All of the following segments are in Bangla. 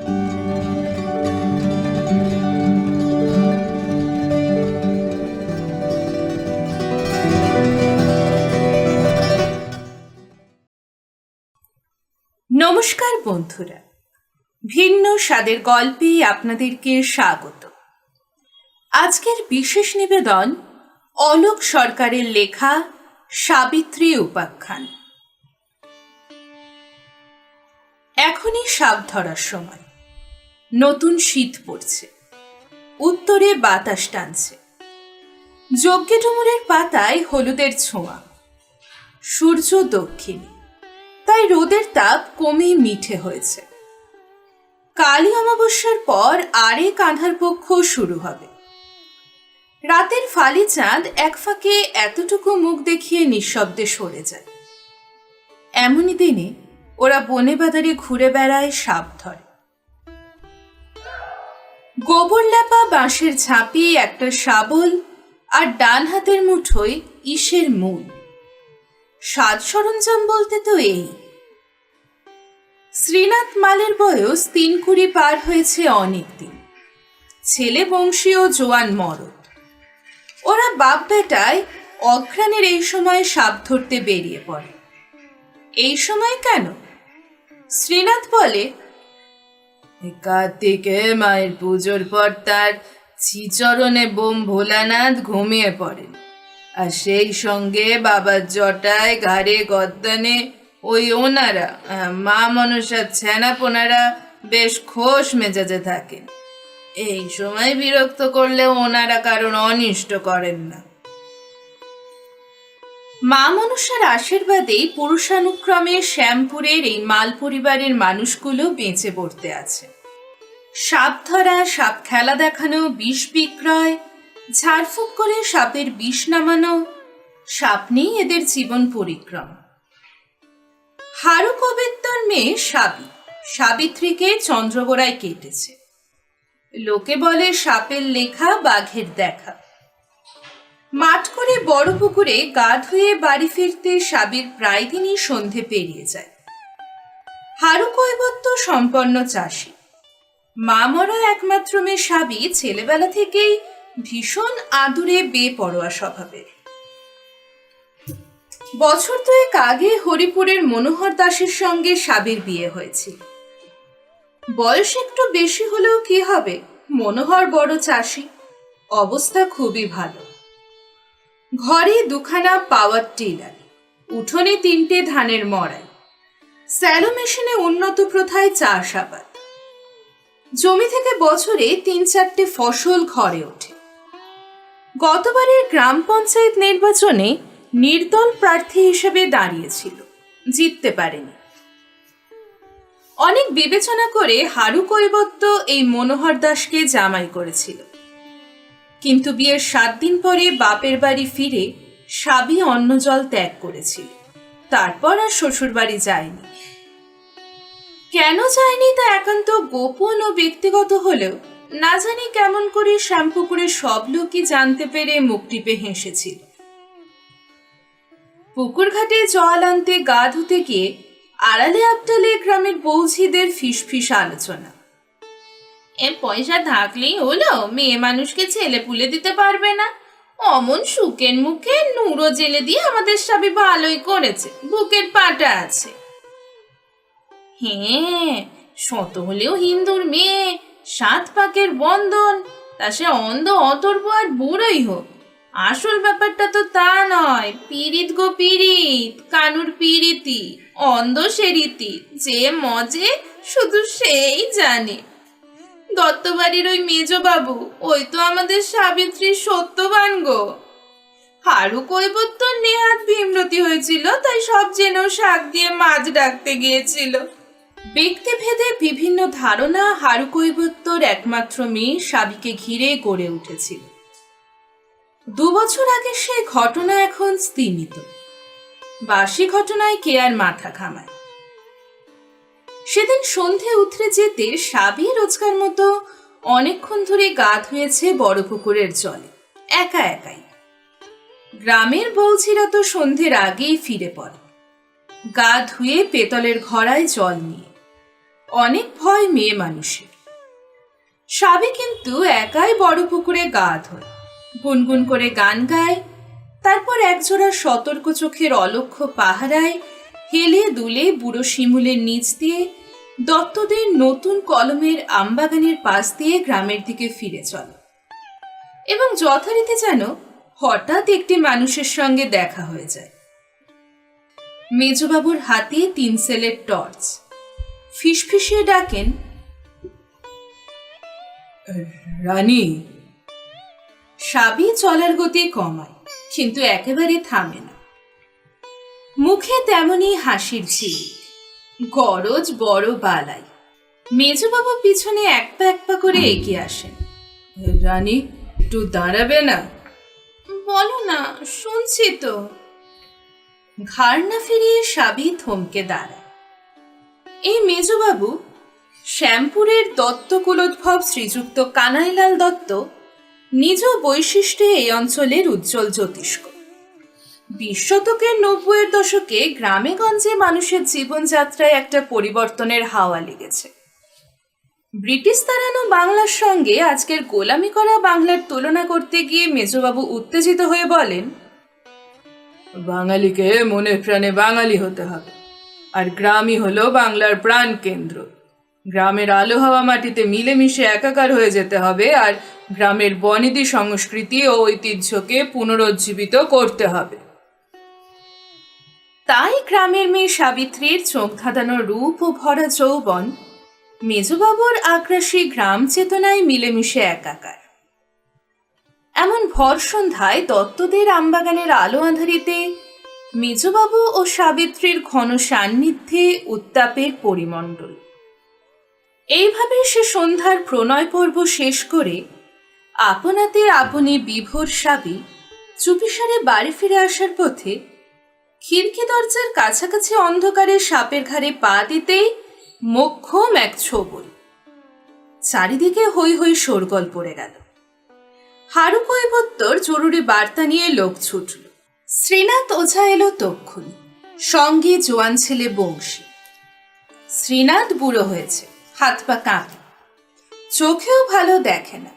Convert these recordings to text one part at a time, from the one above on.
নমস্কার বন্ধুরা, ভিন্ন স্বাদের গল্পে আপনাদেরকে স্বাগত। আজকের বিশেষ নিবেদন অলোক সরকারের লেখা সাবিত্রী উপাখ্যান। এখনই সাপ ধরার সময়। নতুন শীত পড়ছে, উত্তরে বাতাস টানছে, যজ্ঞে ডুমুরের পাতায় হলুদের ছোঁয়া। সূর্য দক্ষিণে, তাই রোদের তাপ কমে মিঠে হয়েছে। কালী অমাবস্যার পর আরেক আঁধার পক্ষ শুরু হবে। রাতের ফালি চাঁদ এক ফাঁকে এতটুকু মুখ দেখিয়ে নিঃশব্দে সরে যায়। এমনই দিনে ওরা বনে বাজারে ঘুরে বেড়ায়, সাপ ধরে। গোবর লেপা বাঁশের ঝাঁপি, একটা শাবল, আর ডান হাতের মুঠোয় ইসের মূল। সাজ সরঞ্জাম বলতে তো এই। শ্রীনাথ মালের বয়স ৩ পার হয়েছে অনেকদিন। ছেলে বংশীয় জোয়ান মরদ। ওরা বাপ বেটায় অঘ্রাণের এই সময় সাপ ধরতে বেরিয়ে পড়ে। এই সময় কেন? শ্রীনাথ বলে, কার্তিকে মায়ের পুজোর পর তার শ্রীচরণে বোম ভোলানাথ ঘুমিয়ে পড়েন, আর সেই সঙ্গে বাবার জটায় ঘাড়ে গদ্দানে ওই ওনারা মা মনসার ছ্যানাপোনারা বেশ খোশ মেজাজে থাকেন। এই সময় বিরক্ত করলে ওনারা কারণ অনিষ্ট করেন না। মা মনসার আশীর্বাদেই পুরুষানুক্রমে শ্যামপুরের এই মাল পরিবারের মানুষগুলো বেঁচে পড়তে আছে। সাপ ধরা, সাপ খেলা দেখানো, বিষ বিক্রয়, ঝাড়ফুঁক করে সাপের বিষ নামানো, সাপ নেই এদের জীবন পরিক্রমা। হারু কবিত্তর মেয়ে সাবিত্রীকে চন্দ্রগোড়ায় কেটেছে। লোকে বলে সাপের লেখা, বাঘের দেখা। মাঠ করে বড় পুকুরে গা ধুয়ে বাড়ি ফিরতে সাবির প্রায় দিনই সন্ধে পেরিয়ে যায়। হারু কৈবত্য সম্পন্ন চাষী। মা মরা একমাত্র মেয়ে সাবি ছেলেবেলা থেকেই ভীষণ আদুরে বেপরোয়া স্বভাবের। বছর দুয়েক আগে হরিপুরের মনোহর দাসের সঙ্গে সাবির বিয়ে হয়েছিল। বয়স একটু বেশি হলেও কি হবে, মনোহর বড় চাষী, অবস্থা খুবই ভালো। ঘরে 2খানা পাওয়ার টিলার, উঠোনে 3টে ধানের মড়াই, স্যালো মেশিনে উন্নত প্রথায় চাষাবাদ। জমি থেকে বছরে 3-4টে ফসল ঘরে ওঠে। গতবারের গ্রাম পঞ্চায়েত নির্বাচনে নির্দল প্রার্থী হিসেবে দাঁড়িয়েছিল, জিততে পারেনি। অনেক বিবেচনা করে হারু কৈবত্য এই মনোহর দাসকে জামাই করেছিল, কিন্তু বিয়ের 7 দিন পরে বাপের বাড়ি ফিরে সাবি অন্নজল ত্যাগ করেছিল। তারপর আর শ্বশুর বাড়ি যায়নি। কেন যায়নি তা একান্ত গোপন ও ব্যক্তিগত হলেও না জানি কেমন করে শ্যামপুকুরের সব লোকই জানতে পেরে মুখ টিপে হেসেছিল। পুকুর ঘাটে জল আনতে গা ধুতে গিয়ে আড়ালে আবডালে গ্রামের বৌঝিদের ফিসফিস আলোচনা। পয়সা থাকলেই হলো, মেয়ে মানুষকে ছেলে পুলে দিতে পারবে না, অমন সুখের মুখে নুরো জেলে দিয়ে আমাদের সবই ভালোই করেছে, বুকের পাটা আছে। হ্যাঁ, শত হলেও হিন্দুর মেয়ে, 7 পাকের বন্ধন, তা সে অন্ধ অতর্ব আর বুড়োই হোক। আসল ব্যাপারটা তো তা নয়। পীড়িত গো পীড়িত, কানুর পীড়িতি, অন্ধ সে রীতি, যে মজে শুধু সেই জানে। দত্তবাড়ির ওই মেজবাবু, ওই তো আমাদের সাবিত্রীর সত্যবান গো। হারু কৈবত্য নেহাত ভীমরতি হয়েছিল, তাই সব জেনেও শাক দিয়ে মাছ ডাকতে গিয়েছিল। ব্যক্তিভেদে বিভিন্ন ধারণা হারু কৈবত্যর একমাত্র মেয়ে সাবিকে ঘিরে গড়ে উঠেছিল। 2 বছর আগে সেই ঘটনা এখন স্তিমিত। বাসি ঘটনায় কে আর মাথা ঘামায়। সেদিন সন্ধে উতরে যেতে সাবি রোজকার মতো অনেকক্ষণ ধরে গা ধুয়েছে বড় পুকুরের জলে, একা একাই। গ্রামের বৌঝিরা তো সন্ধ্যের আগেই ফিরে পড়ে, গা ধুয়ে পেতলের ঘড়ায় জল নিয়ে। অনেক ভয় মেয়ে মানুষের। সাবি কিন্তু একাই বড় পুকুরে গা ধোয়, গুনগুন করে গান গায়, তারপর একজোড়া সতর্ক চোখের অলক্ষ্য পাহারায় হেলে দুলে বুড়ো শিমুলের নিচ দিয়ে দত্তদের নতুন কলমের আমবাগানের পাশ দিয়ে গ্রামের দিকে ফিরে চলে। এবং যথারীতি যেন হঠাৎ একটি মানুষের সঙ্গে দেখা হয়ে যায়। মেজবাবুর হাতে 3 সেলের টর্চ। ফিসফিসিয়ে ডাকেন, রানী। সাবি চলার গতি কমায়, কিন্তু একেবারে থামে না। মুখে তেমনি হাসির ঝিলিক, গরজ বড় বালাই। মেজবাবু পিছনে এক পা করে এগিয়ে আসেন। রানী, একটু দাঁড়াবে না? বলো না, শুনছি তো। ঘাড় না ফিরিয়ে সাবি থমকে দাঁড়ায়। এই মেজবাবু শ্যামপুরের দত্ত কুলোদ্ভব শ্রীযুক্ত কানাইলাল দত্ত, নিজ বৈশিষ্ট্যে এই অঞ্চলের উজ্জ্বল জ্যোতিষ্ক। 20 শতকের 90-এর দশকে গ্রামে গঞ্জে মানুষের জীবনযাত্রায় একটা পরিবর্তনের হাওয়া লেগেছে। ব্রিটিশ তাড়ানো বাংলার সঙ্গে আজকের গোলামি করা বাংলার তুলনা করতে গিয়ে মেজবাবু উত্তেজিত হয়ে বলেন, বাঙালিকে মনে প্রাণে বাঙালি হতে হবে, আর গ্রামই হলো বাংলার প্রাণ কেন্দ্র। গ্রামের আলো হাওয়া মাটিতে মিলেমিশে একাকার হয়ে যেতে হবে, আর গ্রামের বনেদি সংস্কৃতি ও ঐতিহ্যকে পুনরুজ্জীবিত করতে হবে। তাই গ্রামের মেয়ে সাবিত্রীর চোখ ধাঁধানো রূপ ও ভরা যৌবন মেজবাবুর আগ্রাসী গ্রাম চেতনায় মিলেমিশে একাকার। এমন ভর সন্ধ্যায় দত্তদের আমবাগানের আলো আঁধারিতে মেজবাবু ও সাবিত্রীর ঘন সান্নিধ্যে উত্তাপের পরিমণ্ডল। এইভাবে সে সন্ধ্যার প্রণয় পর্ব শেষ করে আপনাতে আপনি বিভোর সাবি চুপিসারে বাড়ি ফিরে আসার পথে খিড়কি দরজার কাছাকাছি অন্ধকারে সাপের ঘাড়ে পা দিতেই মোক্ষম এক ছোবল। চারিদিকে হৈ হৈ শোরগোল পড়ে গেল। হারু কৈবত্যর জরুরি বার্তা নিয়ে লোক ছুটল। শ্রীনাথ ওঝা এলো তক্ষুনি, সঙ্গে জোয়ান ছেলে বংশী। শ্রীনাথ বুড়ো হয়েছে, হাত পা কাঁপে, চোখেও ভালো দেখে না।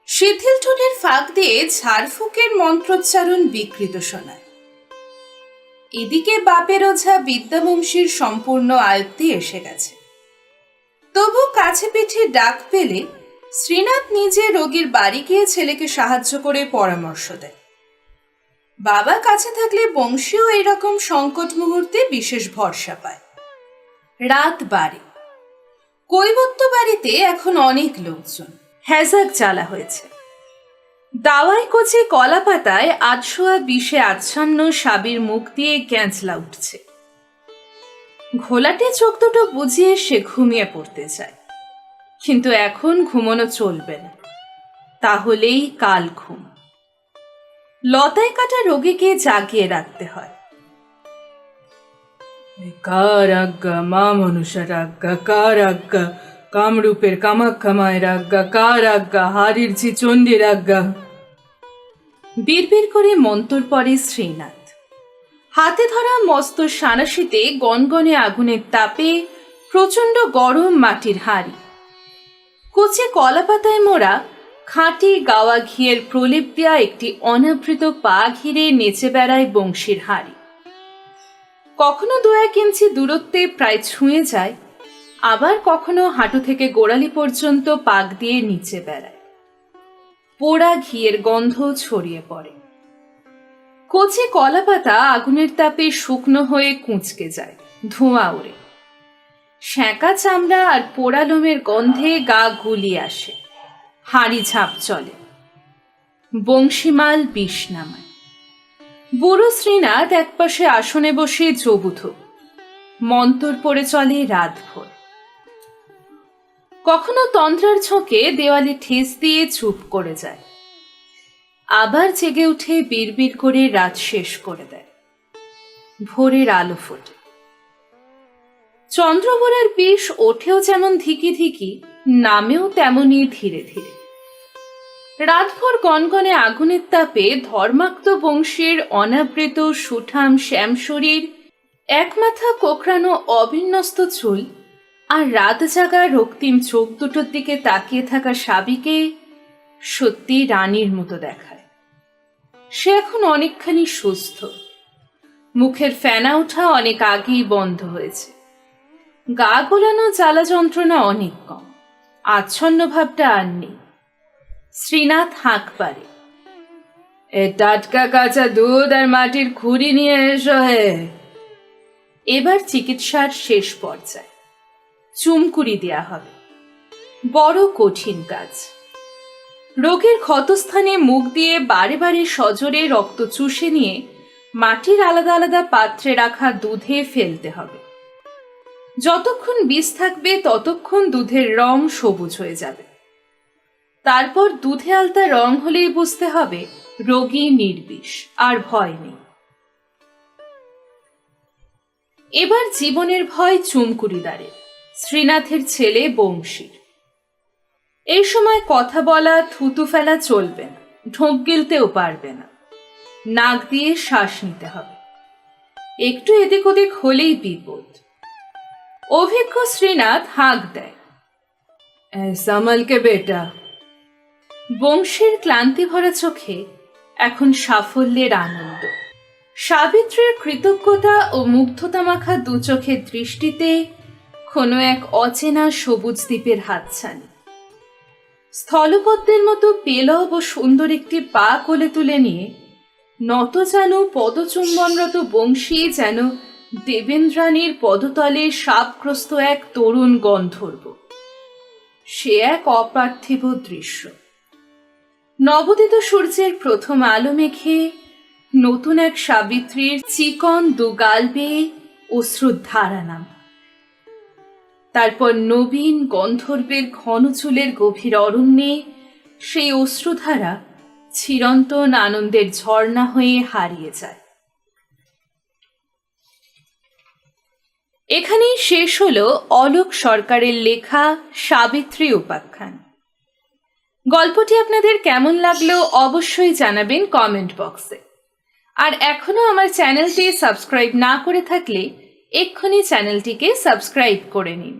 শিথিল ঠোঁটের ফাঁক দিয়ে ঝাড়ফুঁকের মন্ত্রোচ্চারণ বিকৃত শোনায়। এদিকে বাপের ওঝা বিদ্যাবংশীর সম্পূর্ণ আয়ত্তে এসে গেছে। তবু কাছে পিঠে ডাক পেলে শ্রীনাথ নিজে রোগীর বাড়ি গিয়ে ছেলেকে সাহায্য করে পরামর্শ দেয়। বাবা কাছে থাকলে বংশীও এরকম সংকট মুহূর্তে বিশেষ ভরসা পায়। রাত বাড়ে। কৈবত্য বাড়িতে এখন অনেক লোকজন। হ্যাজাক জ্বালা হয়েছে। দাওয়াই কচি কলা পাতায় 820 আচ্ছন্ন সাবির মুখ দিয়ে ক্যাঁচলা উঠছে। ঘোলাটে চোখ দুটো বুঝিয়ে সে ঘুমিয়ে পড়তে চায়, কিন্তু এখন ঘুমানো চলবে না, তাহলেই কাল ঘুম। লতায় কাটা রোগীকে জাগিয়ে রাখতে হয়। কার আজ্ঞা মা মনুষার আজ্ঞা, কার আজ্ঞা কামরূপের কামাখ্যা মায়ের আজ্ঞা, কার আজ্ঞা হারির ঝি চণ্ডীর আজ্ঞা। বিড়বিড় করে মন্তর পড়ে শ্রীনাথ। হাতে ধরা মস্ত সাঁড়াশিতে গনগনে আগুনের তাপে প্রচণ্ড গরম মাটির হাঁড়ি, কচি কলা পাতায় মোড়া খাঁটি গাওয়া ঘিয়ের প্রলেপ দেয়া একটি অনাবৃত পা ঘিরে নেচে বেড়ায় বংশীর হাঁড়ি। কখনো 2-1 ইঞ্চি দূরত্বে প্রায় ছুঁয়ে যায়, আবার কখনো হাঁটু থেকে গোড়ালি পর্যন্ত পাক দিয়ে নিচে বেড়ায়। পোড়া ঘিয়ের গন্ধ ছড়িয়ে পড়ে। কচি কলা পাতা আগুনের তাপে শুকনো হয়ে কুঁচকে যায়, ধোঁয়া ওড়ে। শ্যাঁকা চামড়া আর পোড়া লোমের গন্ধে গা গুলিয়ে আসে। হাঁড়ি ঝাঁপ চলে। বংশীমাল বিষ নামায়। বুড়ো শ্রীনাথ একপাশে আসনে বসে জবুথ। মন্তর পড়ে চলে রাতভর। কখনো তন্ত্রার ঝোঁকে দেওয়ালে ঠেস দিয়ে চুপ করে যায়, আবার জেগে উঠে বিড়বিড় করে রাত শেষ করে দেয়। ভোরের আলো ফোটে। চন্দ্রবোরার বিষ ওঠেও যেমন ধিকি ধিকি, নামেও তেমনি ধীরে ধীরে। রাতভর গনগনে আগুনের তাপে ধর্মাক্ত বংশীর অনাবৃত সুঠাম শ্যাম শরীর, একমাথা কোকড়ানো অবিন্যস্ত চুল আর রাত জাগা রক্তিম চোখ দুটোর দিকে তাকিয়ে থাকা সাবিকে সত্যি রানীর মতো দেখায়। সে এখন অনেকখানি সুস্থ, মুখের ফেনা ওঠা অনেক আগেই বন্ধ হয়েছে, গা গোলানো জ্বালা যন্ত্রণা অনেক কম, আচ্ছন্ন ভাবটা আর নেই। শ্রীনাথ হাঁক পারে, এ টাটকা কাঁচা দুধ আর মাটির খুঁড়ি নিয়ে এসো হে। এবার চিকিৎসার শেষ পর্যায়ে চুমকুড়ি দেয়া হবে, বড় কঠিন কাজ। রোগীর ক্ষতস্থানে মুখ দিয়ে বারে বারে সজোরে রক্ত চুষে নিয়ে মাটির আলাদা আলাদা পাত্রে রাখা দুধে ফেলতে হবে। যতক্ষণ বিষ থাকবে ততক্ষণ দুধের রং সবুজ হয়ে যাবে। তারপর দুধে আলতা রং হলেই বুঝতে হবে রোগী নির্বিষ, আর ভয় নেই। এবার জীবনের ভয় চুমকুড়িদারের, শ্রীনাথের ছেলে বংশীর। এই সময় কথা বলা, থুতু ফেলা চলবে না, ঢোক গিলতেও পারবে না। নাক দিয়ে শ্বাস নিতে হবে, একটু এদিক ওদিক হলেই বিপদ। অভিজ্ঞ শ্রীনাথ হাঁক দেয়, সামালকে বেটা। বংশীর ক্লান্তি ভরা চোখে এখন সাফল্যের আনন্দ। সাবিত্রীর কৃতজ্ঞতা ও মুগ্ধতা মাখা দু চোখের দৃষ্টিতে কোনো এক অচেনা সবুজ দ্বীপের হাতছানি। স্থলপদ্মের মতো পেলব ও সুন্দর একটি পা কোলে তুলে নিয়ে নতজানু পদচুম্বনরত বংশী যেন দেবেন্দ্রাণীর পদতলে শাপগ্রস্ত এক তরুণ গন্ধর্ব। সে এক অপার্থিব দৃশ্য। নবোদিত সূর্যের প্রথম আলো মেখে নতুন এক সাবিত্রীর চিকন দুগাল বেয়ে অশ্রুধারা নাম। তারপর নবীন গন্ধর্বের ঘন চুলের গভীর অরণ্যে সেই অশ্রুধারা চিরন্তন আনন্দের ঝর্ণা হয়ে হারিয়ে যায়। এখানেই শেষ হলো অলোক সরকারের লেখা সাবিত্রী উপাখ্যান। গল্পটি আপনাদের কেমন লাগলো অবশ্যই জানাবেন কমেন্ট বক্সে। আর এখনো আমার চ্যানেলটি সাবস্ক্রাইব না করে থাকলে এক্ষুনি চ্যানেলটিকে সাবস্ক্রাইব করে নিন।